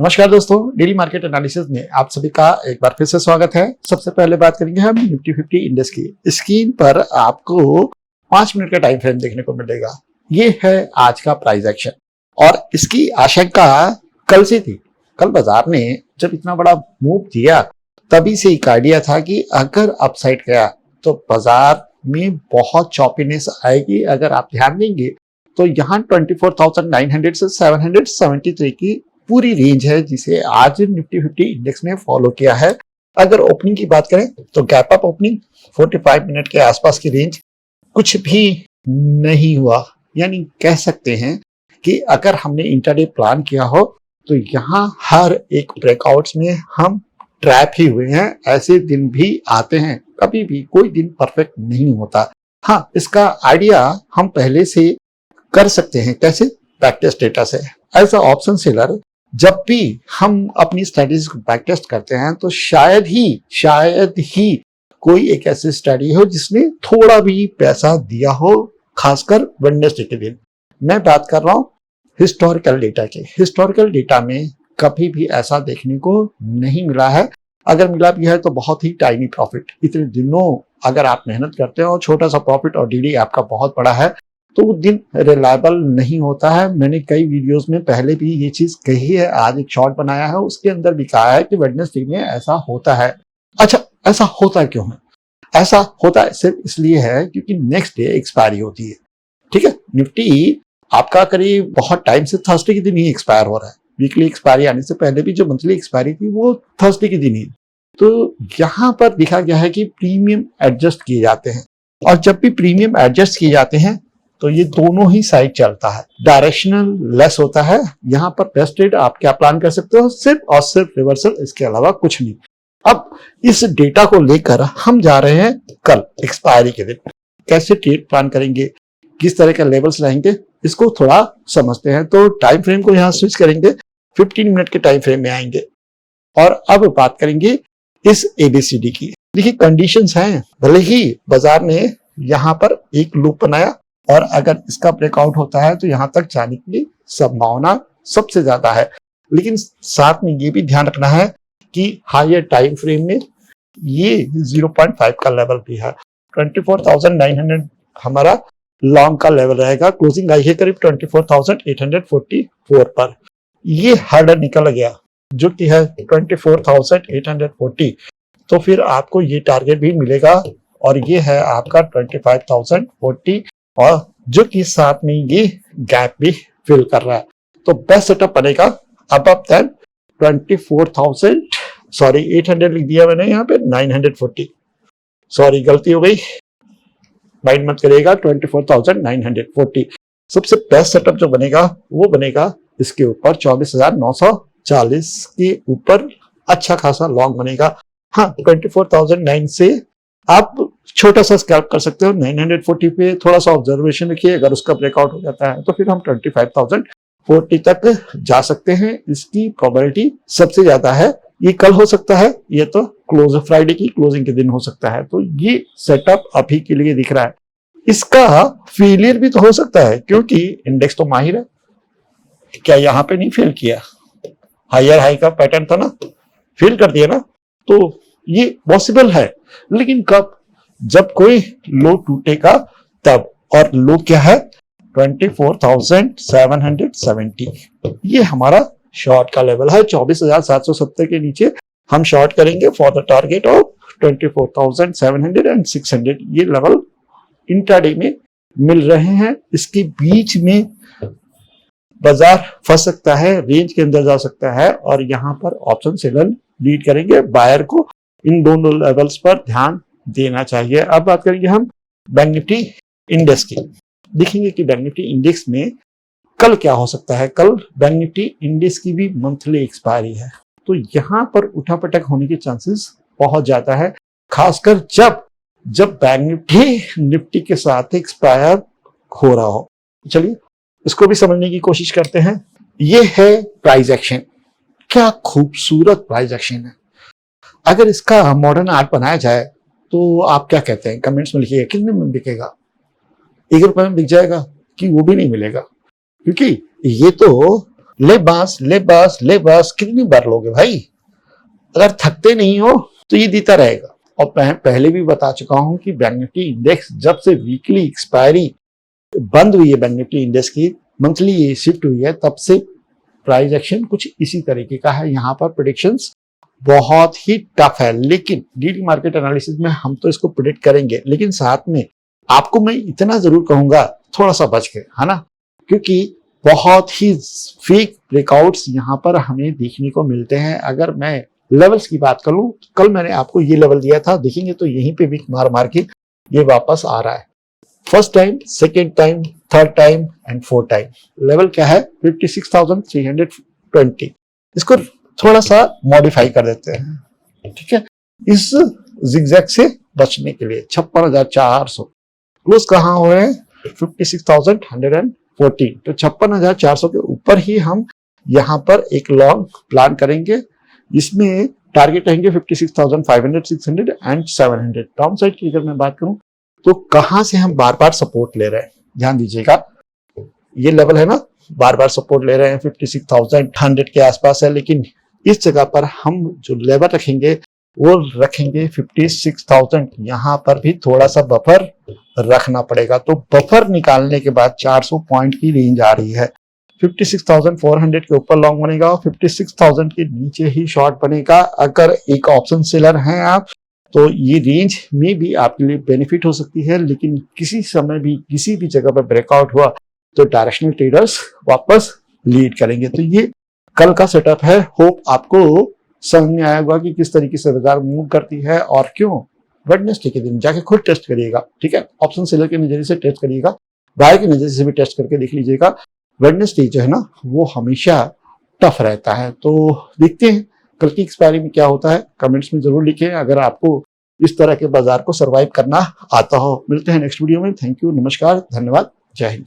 नमस्कार दोस्तों, daily market analysis में आप सभी का एक बार फिर से स्वागत है। सबसे पहले बात करेंगे हम निफ्टी 50 इंडेक्स की। स्क्रीन पर आपको 5 मिनट का टाइम फ्रेम देखने को मिलेगा। ये है आज का प्राइस एक्शन और इसकी आशंका कल से थी। कल बाजार ने जब इतना बड़ा मूव दिया तभी से एक आइडिया था कि अगर अपसाइड गया तो बाजार में बहुत चॉपीनेस आएगी। अगर आप ध्यान देंगे तो यहाँ 24,900 से 773 की पूरी रेंज है जिसे आज निफ्टी 50 इंडेक्स ने फॉलो किया है। अगर ओपनिंग की बात करें तो गैप अप ओपनिंग 45 मिनट के आसपास की रेंज कुछ भी नहीं हुआ। यानी कह सकते हैं कि अगर हमने इंट्राडे प्लान किया हो तो यहाँ हर एक ब्रेकआउट्स में हम ट्रैप ही हुए हैं। ऐसे दिन भी आते हैं, कभी भी कोई दिन परफेक्ट नहीं होता। हाँ, इसका आइडिया हम पहले से कर सकते हैं। कैसे? बैक टेस्ट डेटा से। एज अ ऑप्शन सेलर जब भी हम अपनी स्ट्रेटजी को बैक टेस्ट करते हैं तो शायद ही कोई एक ऐसी स्टडी हो जिसने थोड़ा भी पैसा दिया हो, खासकर वेडनेसडे के दिन। मैं बात कर रहा हूं हिस्टोरिकल डेटा के। हिस्टोरिकल डेटा में कभी भी ऐसा देखने को नहीं मिला है। अगर मिला भी है तो बहुत ही टाइनी प्रॉफिट। इतने दिनों अगर आप मेहनत करते हो, छोटा सा प्रॉफिट और डीडी आपका बहुत बड़ा है तो वो दिन रिलायबल नहीं होता है। मैंने कई वीडियोस में पहले भी ये चीज कही है, आज एक शॉर्ट बनाया है उसके अंदर भी कहा है कि वेडनेसडे में ऐसा होता है। अच्छा, ऐसा होता क्यों है? ऐसा होता है सिर्फ इसलिए है क्योंकि नेक्स्ट डे एक्सपायरी होती है। ठीक है, निफ्टी आपका करीब बहुत टाइम से थर्सडे के दिन ही एक्सपायर हो रहा है। वीकली एक्सपायरी आने से पहले भी जो मंथली एक्सपायरी थी वो थर्सडे के दिन ही। तो यहाँ पर लिखा गया है कि प्रीमियम एडजस्ट किए जाते हैं और जब भी प्रीमियम एडजस्ट किए जाते हैं तो ये दोनों ही साइड चलता है। डायरेक्शनल लेस होता है। यहाँ पर बेस्ट ट्रेड आप क्या प्लान कर सकते हो? सिर्फ और सिर्फ रिवर्सल, इसके अलावा कुछ नहीं। अब इस डेटा को लेकर हम जा रहे हैं कल एक्सपायरी के दिन। कैसे ट्रेड प्लान करेंगे, किस तरह के लेवल्स रहेंगे, इसको थोड़ा समझते हैं। तो टाइम फ्रेम को यहाँ स्विच करेंगे, 15 मिनट के टाइम फ्रेम में आएंगे और अब बात करेंगे इस एबीसीडी की। देखिए कंडीशंस हैं, भले ही बाजार ने यहाँ पर एक लूप बनाया और अगर इसका ब्रेकआउट होता है तो यहां तक जाने की संभावना सबसे ज्यादा है। लेकिन साथ में ये भी ध्यान रखना है कि हायर टाइम फ्रेम में ये 0.5 का लेवल भी है। 24,900 हमारा लॉन्ग का लेवल रहेगा। क्लोजिंग आई है करीब 24,844 पर। ये हार्डर निकल गया जो कि है 24,840, तो फिर आपको ये टारगेट भी मिलेगा और ये है आपका 25,040 और जो कि साथ में ये गैप भी फिल कर रहा है। तो बेस्ट सेटअप बनेगा अबव देन 800 लिख दिया मैंने यहाँ पे 940। सॉरी, गलती हो गई, माइंड मत करिएगा। 24,940 सबसे बेस्ट सेटअप जो बनेगा वो बनेगा इसके ऊपर 24,940 के ऊपर अच्छा खासा लॉन्ग बनेगा। हाँ, 24,009 से आप छोटा सा स्कैल्प कर सकते हो। 940 पे थोड़ा सा ऑब्जर्वेशन रखिए। अगर उसका ब्रेकआउट हो जाता है तो फिर हम 25,040 तक जा सकते हैं। इसकी प्रोबेबिलिटी सबसे ज्यादा है। ये कल हो सकता है, ये तो क्लोज फ्राइडे की क्लोजिंग के दिन हो सकता है। तो ये सेटअप अभी के लिए दिख रहा है। इसका फेलियर भी तो हो सकता है क्योंकि इंडेक्स तो माहिर है। क्या यहाँ पे नहीं फेल किया? हायर हाई का पैटर्न था ना, फेल कर दिया ना। तो ये पॉसिबल है, लेकिन कब? जब कोई लो टूटेगा तब। और लो क्या है? 24,770। ये हमारा शॉर्ट का लेवल है। 24,770 के नीचे हम शॉर्ट करेंगे for the target of 24,700 and 600। ये लेवल इंट्राडे में मिल रहे हैं। इसके बीच में बाजार फंस सकता है, रेंज के अंदर जा सकता है और यहाँ पर ऑप्शन सेलर लीड करेंगे। बायर को इन दोनों लेवल्स पर ध्यान देना चाहिए। अब बात करेंगे हम बैंक निफ्टी इंडेक्स की। देखेंगे कि बैंक निफ्टी इंडेक्स में कल क्या हो सकता है। कल बैंक निफ्टी इंडेक्स की भी मंथली एक्सपायरी है, तो यहाँ पर उठापटक होने के चांसेस बहुत ज्यादा है, खासकर जब बैंक निफ्टी के साथ एक्सपायर हो रहा हो। चलिए इसको भी समझने की कोशिश करते हैं। ये है प्राइस एक्शन। क्या खूबसूरत प्राइस एक्शन है। अगर इसका मॉडर्न आर्ट बनाया जाए तो आप क्या कहते हैं? कमेंट्स में लिखिएगा। कितने में बिकेगा? 1 रुपए में बिक जाएगा कि वो भी नहीं मिलेगा? क्योंकि ये तो ले बांस ले बांस ले बांस, कितनी बार लोगे भाई? अगर थकते नहीं हो तो ये देता रहेगा। और मैं पहले भी बता चुका हूं कि बैंक निफ्टी इंडेक्स जब से वीकली एक्सपायरी बंद हुई है बैंक निफ्टी इंडेक्स की, मंथली ये शिफ्ट हुई है, तब से प्राइस एक्शन कुछ इसी तरीके का है। यहाँ पर प्रेडिक्शंस बहुत ही टफ है, लेकिन डेली मार्केट एनालिसिस में हम तो इसको प्रेडिक्ट करेंगे, लेकिन साथ में आपको मैं इतना जरूर कहूंगा थोड़ा सा बच के, है ना, क्योंकि बहुत ही फेक ब्रेकआउट्स यहाँ पर हमें देखने को मिलते हैं। अगर मैं लेवल्स की बात करूं, कल मैंने आपको ये लेवल दिया था, देखेंगे तो यहीं पे भी मार मार के ये वापस आ रहा है। First time, second time, third time and fourth time. Level क्या है? 56,320। इसको थोड़ा सा मॉडिफाई कर देते हैं, ठीक है, इस जिगजैग से बचने के लिए। 56,400 क्लोज कहाँ हो रहे हैं? 56,114। तो 56,400 के ऊपर ही हम यहाँ पर एक लॉन्ग प्लान करेंगे। इसमें टारगेट रहेंगे 56,500, 600 एंड 700। डाउन साइड की अगर मैं बात करूं तो कहां से हम बार बार सपोर्ट ले रहे हैं, ध्यान दीजिएगा। ये लेवल है ना, बार बार सपोर्ट ले रहे हैं, 56,100 के आसपास है, लेकिन इस जगह पर हम जो लेवल रखेंगे वो रखेंगे 56,000। यहाँ पर भी थोड़ा सा बफर रखना पड़ेगा। तो बफर निकालने के बाद 400 पॉइंट की रेंज आ रही है। 56,400 के ऊपर लॉन्ग बनेगा और 56,000 के नीचे ही शॉर्ट बनेगा। अगर एक ऑप्शन सेलर हैं आप तो ये रेंज में भी आपके लिए बेनिफिट हो सकती है, लेकिन किसी समय भी किसी भी जगह पर ब्रेकआउट हुआ तो डायरेक्शनल ट्रेडर्स वापस लीड करेंगे। तो ये कल का सेटअप है। होप आपको समझ में आया होगा कि किस तरीके से बाजार मूव करती है और क्यों। वेडनेसडे के दिन जाके खुद टेस्ट करिएगा, ठीक है, ऑप्शन सेलर के नजरिए से टेस्ट करिएगा, बाय के नजरिए से भी टेस्ट करके देख लीजिएगा। वेडनेसडे जो है ना वो हमेशा टफ रहता है। तो देखते हैं कल की एक्सपायरी में क्या होता है। कमेंट्स में जरूर लिखें अगर आपको इस तरह के बाजार को सरवाइव करना आता हो। मिलते हैं नेक्स्ट वीडियो में। थैंक यू, नमस्कार, धन्यवाद, जय हिंद।